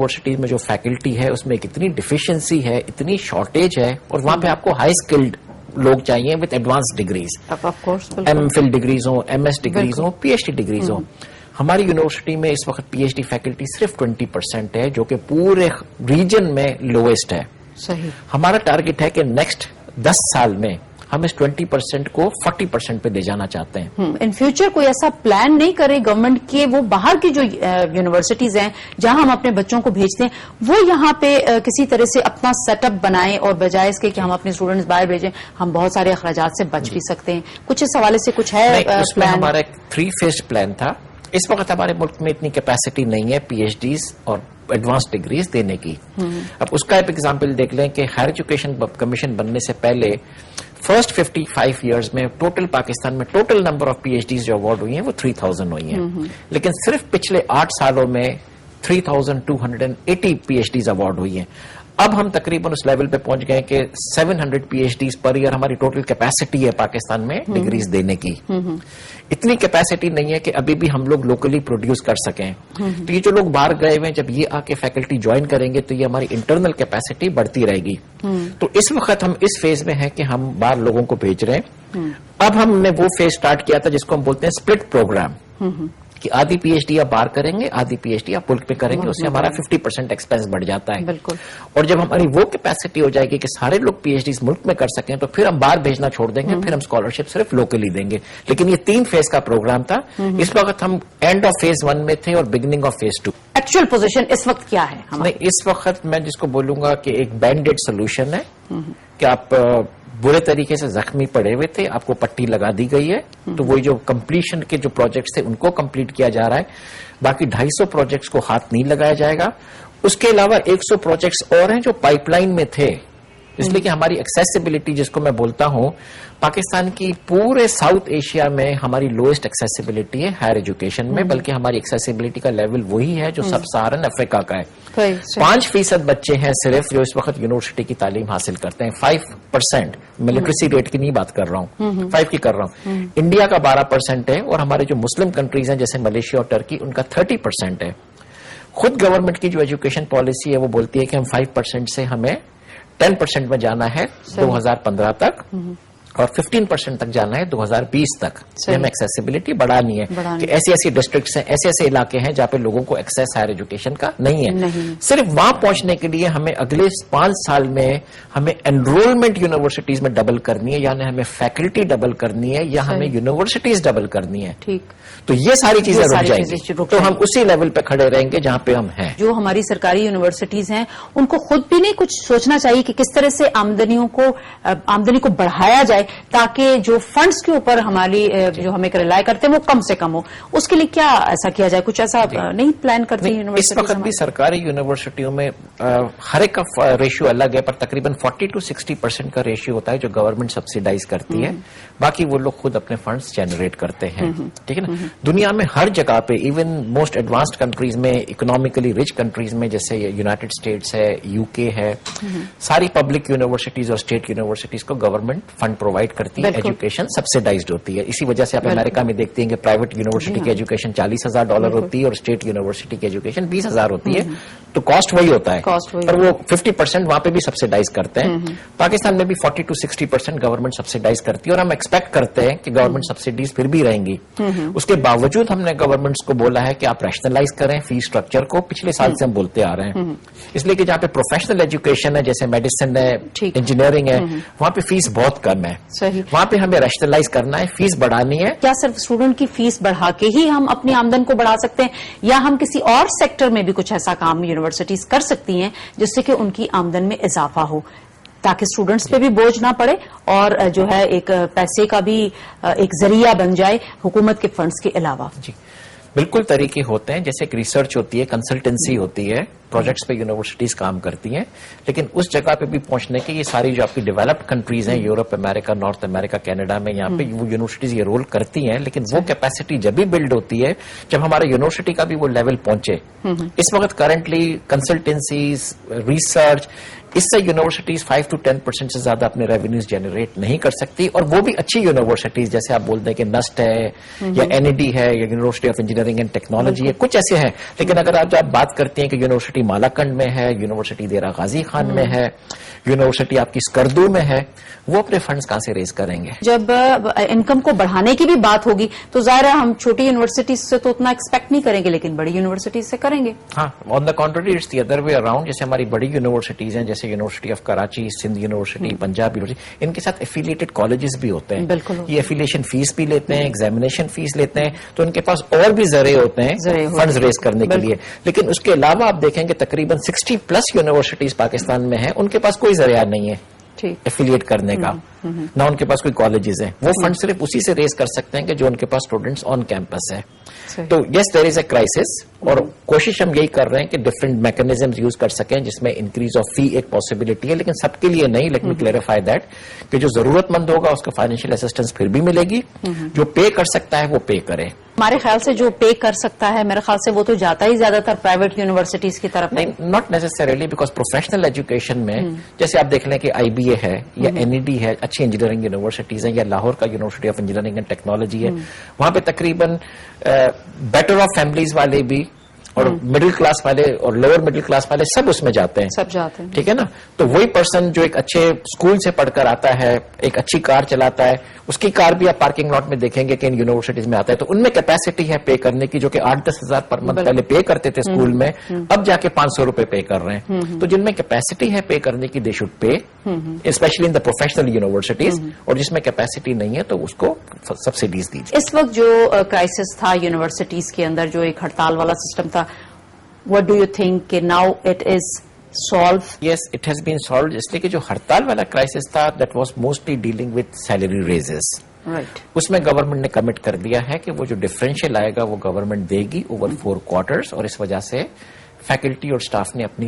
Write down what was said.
Universities میں جو faculty ہے اس میں اتنی ڈیفیشنسی ہے, اتنی شارٹیج ہے, اور وہاں پہ آپ کو ہائی اسکلڈ لوگ چاہیے with advance degrees, M Phil degrees ہوں, ایم ایس ڈگریز ہوں, پی ایچ ڈی ڈگریز ہوں. ہماری یونیورسٹی میں اس وقت پی ایچ ڈی فیکلٹی صرف 20% ہے, جو کہ پورے ریجن میں لوئسٹ ہے. صحیح. ہمارا ٹارگٹ ہے کہ نیکسٹ 10 سال میں ہم اس 20% کو 40% پہ لے جانا چاہتے ہیں. ان فیوچر کوئی ایسا پلان نہیں کرے گورنمنٹ کے, وہ باہر کی جو یونیورسٹیز ہیں جہاں ہم اپنے بچوں کو بھیجتے ہیں وہ یہاں پہ کسی طرح سے اپنا سیٹ اپ بنائیں, اور بجائے اس کے کہ ہم اپنے اسٹوڈنٹس باہر بھیجیں ہم بہت سارے اخراجات سے بچ بھی سکتے ہیں. کچھ اس حوالے سے کچھ ہے اس میں ہمارا ایک 3 phase پلان تھا. اس وقت ہمارے ملک میں اتنی کیپیسٹی نہیں ہے پی ایچ ڈیز اور ایڈوانس ڈگریز دینے کی. اب اس کا ایک ایگزامپل دیکھ لیں کہ ہائر ایجوکیشن کمیشن بننے سے پہلے فرسٹ 55 ایئرز میں ٹوٹل پاکستان میں total number of P H Ds جو اوارڈ ہوئی ہیں وہ 3000 ہوئی ہیں, لیکن صرف پچھلے 8 سالوں میں 3280 پی ایچ ڈیز اوارڈ ہوئی ہیں. اب ہم تقریباً اس لیول پہ پہنچ گئے کہ 700 P H Ds per year ہماری ٹوٹل کیپیسٹی ہے پاکستان میں ڈگریز دینے کی. اتنی کیپیسٹی نہیں ہے کہ ابھی بھی ہم لوگ لوکلی پروڈیوس کر سکیں. تو یہ جو لوگ باہر گئے ہوئے ہیں جب یہ آ کے فیکلٹی جوائن کریں گے تو یہ ہماری انٹرنل کیپیسٹی بڑھتی رہے گی. تو اس وقت ہم اس فیز میں ہیں کہ ہم باہر لوگوں کو بھیج رہے ہیں. اب ہم نے وہ فیز سٹارٹ کیا تھا جس کو ہم بولتے ہیں اسپلٹ پروگرام, کہ آدھی پی ایچ ڈی آپ باہر کریں گے, آدھی پی ایچ ڈی آپ ملک میں کریں گے. اس سے ہمارا 50% ایکسپینس بڑھ جاتا ہے. بالکل. اور جب ہماری وہ کیپیسٹی ہو جائے گی کہ سارے لوگ پی ایچ ڈیز ملک میں کر سکیں تو پھر ہم باہر بھیجنا چھوڑ دیں گے, پھر ہم اسکالرشپ صرف لوکلی دیں گے. لیکن یہ 3 فیز کا پروگرام تھا. اس وقت ہم اینڈ آف فیز 1 میں تھے اور beginning of phase 2. Actual position اس وقت کیا ہے؟ نہیں, اس وقت میں جس کو بولوں گا کہ ایک بینڈیڈ سولوشن ہے کہ آپ برے طریقے سے زخمی پڑے ہوئے تھے, آپ کو پٹی لگا دی گئی ہے, تو وہی جو کمپلیشن کے جو پروجیکٹس تھے ان کو کمپلیٹ کیا جا رہا ہے. باقی 250 پروجیکٹس کو ہاتھ نہیں لگایا جائے گا. اس کے علاوہ 100 پروجیکٹس اور ہیں جو پائپ لائن میں تھے, اس لیے کہ ہماری ایکسیسیبلٹی جس کو میں بولتا ہوں, پاکستان کی پورے ساؤتھ ایشیا میں ہماری لوئسٹ ایکسیسیبلٹی ہے ہائر ایجوکیشن میں, بلکہ ہماری ایکسیسیبلٹی کا لیول وہی ہے جو سب سہارن افریقہ کا ہے. 5% بچے ہیں صرف جو اس وقت یونیورسٹی کی تعلیم حاصل کرتے ہیں. 5%, میں لٹریسی ریٹ کی نہیں بات کر رہا ہوں, 5 کی کر رہا ہوں. انڈیا کا 12% ہے, اور ہمارے جو مسلم کنٹریز ہیں جیسے ملیشیا اور ٹرکی ان کا 30% ہے. خود گورنمنٹ کی جو ایجوکیشن پالیسی ہے وہ بولتی ہے کہ ہم 5% سے ہمیں 10% میں جانا ہے 2015 تک, اور 15% تک جانا ہے 2020 تک. ہمیں ایکسیسیبلٹی بڑھانی ہے کہ ایسی ایسی ڈسٹرکٹس ہیں, ایسے ایسے علاقے ہیں جہاں پہ لوگوں کو ایکسیس ہائر ایجوکیشن کا نہیں ہے. صرف وہاں پہنچنے کے لیے ہمیں اگلے 5 سال میں ہمیں انرولمنٹ یونیورسٹیز میں ڈبل کرنی ہے, یعنی ہمیں فیکلٹی ڈبل کرنی ہے, یا ہمیں یونیورسٹیز ڈبل کرنی ہے. ٹھیک. تو یہ ساری چیزیں رک جائیں گی, تو ہم اسی لیول پہ کھڑے رہیں گے جہاں پہ ہم ہیں. جو ہماری سرکاری یونیورسٹیز ہیں ان کو خود بھی نہیں کچھ سوچنا چاہیے کہ کس طرح سے آمدنی کو بڑھایا جائے تاکہ جو فنڈز کے اوپر ہماری جو ہم ایک ریلائی کرتے ہیں وہ کم سے کم ہو. اس کے لیے کیا ایسا کیا جائے؟ کچھ ایسا نہیں پلان کرتی یونیورسٹی؟ اس وقت بھی سرکاری یونیورسٹیوں میں ہر ایک کا ریشیو الگ ہے, پر تقریباً 40 to 60% کا ریشیو ہوتا ہے جو گورنمنٹ سبسیڈائز کرتی ہے, باقی وہ لوگ خود اپنے فنڈز جنریٹ کرتے ہیں. ٹھیک ہے نا. دنیا میں ہر جگہ پہ, ایون موسٹ ایڈوانسڈ کنٹریز میں, اکنامکلی رچ کنٹریز میں جیسے یونائٹڈ اسٹیٹس ہے, UK ہے, ساری پبلک یونیورسٹیز اور اسٹیٹ یونیورسٹیز کو گورنمنٹ فنڈ پرووائڈ کرتی ہے, ایجوکیشن سبسیڈائزڈ ہوتی ہے. اسی وجہ سے آپ امریکہ میں دیکھتے ہیں کہ پرائیویٹ یونیورسٹی کی ایجوکیشن $40,000 ہوتی ہے اور اسٹیٹ یونیورسٹی کی ایجوکیشن $20,000 ہوتی ہے. تو کاسٹ وہی ہوتا ہے, پر وہ 50% وہاں پہ بھی سبسیڈائز کرتے ہیں. پاکستان میں بھی 40 to 60% گورنمنٹ سبسیڈائز کرتی ہے, اور ہم ایکسپیکٹ کرتے ہیں کہ گورنمنٹ سبسڈیز پھر بھی رہیں گی. اس کے باوجود ہم نے گورنمنٹس کو بولا ہے کہ آپ ریشنلائز کریں فی اسٹرکچر کو. پچھلے سال سے ہم بولتے آ رہے ہیں, اس لیے کہ جہاں پہ پروفیشنل ایجوکیشن ہے جیسے میڈیسن ہے, انجینئرنگ ہے, وہاں پہ فیس بہت کم ہے. وہاں پہ ہمیں ریشنلائز کرنا ہے, فیس بڑھانی ہے. کیا صرف اسٹوڈنٹ کی فیس بڑھا کے ہی ہم اپنی آمدن کو بڑھا سکتے ہیں, یا ہم کسی اور سیکٹر میں بھی کچھ ایسا کام یونیورسٹیز کر سکتی ہیں جس سے کہ ان کی آمدن میں اضافہ ہو, تاکہ اسٹوڈنٹس پہ بھی بوجھ نہ پڑے اور جو ہے ایک پیسے کا بھی ایک ذریعہ بن جائے حکومت کے فنڈز کے علاوہ؟ جی بالکل طریقے ہوتے ہیں, جیسے ایک ریسرچ ہوتی ہے, کنسلٹنسی ہوتی ہے, پروجیکٹس پہ یونیورسٹیز کام کرتی ہیں, لیکن اس جگہ پہ بھی پہنچنے کے یہ ساری جو آپ کی ڈیولپڈ کنٹریز ہیں, یورپ, امریکہ, نارتھ امریکہ, کینیڈا میں, یہاں پہ وہ یونیورسٹیز یہ رول کرتی ہیں, لیکن وہ کیپیسٹی جب بھی بلڈ ہوتی ہے جب ہمارا یونیورسٹی کا بھی وہ لیول پہنچے. اس وقت کرنٹلی کنسلٹنسیز, ریسرچ, اس سے یونیورسٹیز 5 to 10% سے زیادہ اپنے ریونیوز جنریٹ نہیں کر سکتی, اور وہ بھی اچھی یونیورسٹیز جیسے آپ بولتے ہیں کہ نسٹ ہے یا NED ہے یا university of engineering and technology ہے, کچھ ایسے ہیں. لیکن اگر آپ بات کرتے ہیں کہ یونیورسٹی یونیورسٹی مالاکنڈ میں ہے, یونیورسٹی دیرا غازی خان میں ہے, یونیورسٹی آپ کی اسکردو میں ہے, وہ اپنے فنڈز کہاں سے ریز کریں گے؟ جب انکم کو بڑھانے کی بھی بات ہوگی تو ظاہر ہے ہم چھوٹی یونیورسٹیز سے تو اتنا ایکسپیکٹ نہیں کریں گے, لیکن بڑی یونیورسٹیز سے کریں گے. ہاں, on the contrary it's the other way around. جیسے ہماری بڑی یونیورسٹیز ہیں, جیسے university of Karachi, Sindh university, Punjab university, ان کے ساتھ ایفیلیٹڈ کالجز بھی ہوتے ہیں. بالکل, یہ ایفیلیشن فیس بھی لیتے ہیں, ایگزامینیشن فیس لیتے ہیں, تو ان کے پاس اور بھی ذرائع ہوتے ہیں فنڈز ریز کرنے کے لیے. لیکن اس کے علاوہ آپ دیکھیں گے تقریباً 60+ یونیورسٹیز پاکستان میں ہیں, ان کے پاس کوئی ذریعہ نہیں ہے ایفیلیٹ کرنے کا, نہ ان کے پاس کوئی کالجز ہیں. وہ فنڈ صرف اسی سے ریز کر سکتے ہیں کہ جو ان کے پاس اسٹوڈنٹس آن کیمپس ہے. تو یس دیر از اے کرائسس, اور کوشش ہم یہی کر رہے ہیں کہ ڈفرنٹ میکنیزمز یوز کر سکیں جس میں انکریز آف فی ایک پاسبلٹی ہے, لیکن سب کے لیے نہیں. لیٹ می کلیئرفائی دیٹ کہ جو ضرورت مند ہوگا اس کو فائنینشیل اسسٹنس پھر بھی ملے گی, جو پے کر سکتا ہے وہ پے کرے. ہمارے خیال سے جو پے کر سکتا ہے میرے خیال سے وہ تو جاتا ہی زیادہ تر پرائیویٹ یونیورسٹیز کی طرف. نہیں, not necessarily, because professional education میں جیسے آپ دیکھ لیں کہ آئی بی اے ہے یا این ای ڈی ہے, اچھی انجینئرنگ یونیورسٹیز ہیں, یا لاہور کا university of engineering and technology ہے, وہاں پہ تقریباً بیٹر آف فیملیز والے بھی اور مڈل کلاس والے اور لوور مڈل کلاس والے سب اس میں جاتے ہیں. سب جاتے ہیں, ٹھیک ہے نا. تو وہی پرسن جو ایک اچھے اسکول سے پڑھ کر آتا ہے, ایک اچھی کار چلاتا ہے, اس کی کار بھی آپ پارکنگ لاٹ میں دیکھیں گے کہ ان یونیورسٹیز میں آتا ہے, تو ان میں کیپیسٹی ہے پے کرنے کی, جو کہ 8-10 ہزار پر منتھ پہلے پے کرتے تھے اسکول میں, اب جا کے 500 روپے پے کر رہے ہیں. تو جن میں کیپیسٹی ہے پے کرنے کی, they should pay, especially in the professional universities, اور جس میں کیپیسٹی نہیں ہے تو اس کو سبسڈیز دیجیے. اس وقت جو کرائسس تھا یونیورسٹیز کے اندر, جو ایک ہڑتال والا سسٹم تھا, what do you think کہ now it is solved? Yes, it has been solved. اس لیے کہ جو ہڑتال والا کرائسس تھا that was mostly dealing with salary raises. Right. اس میں گورنمنٹ نے کمٹ کر دیا ہے کہ وہ جو ڈفرینشیل آئے گا وہ گورنمنٹ دے گی اوور 4 quarters, اور اس وجہ سے فیکلٹی اور اسٹاف نے اپنی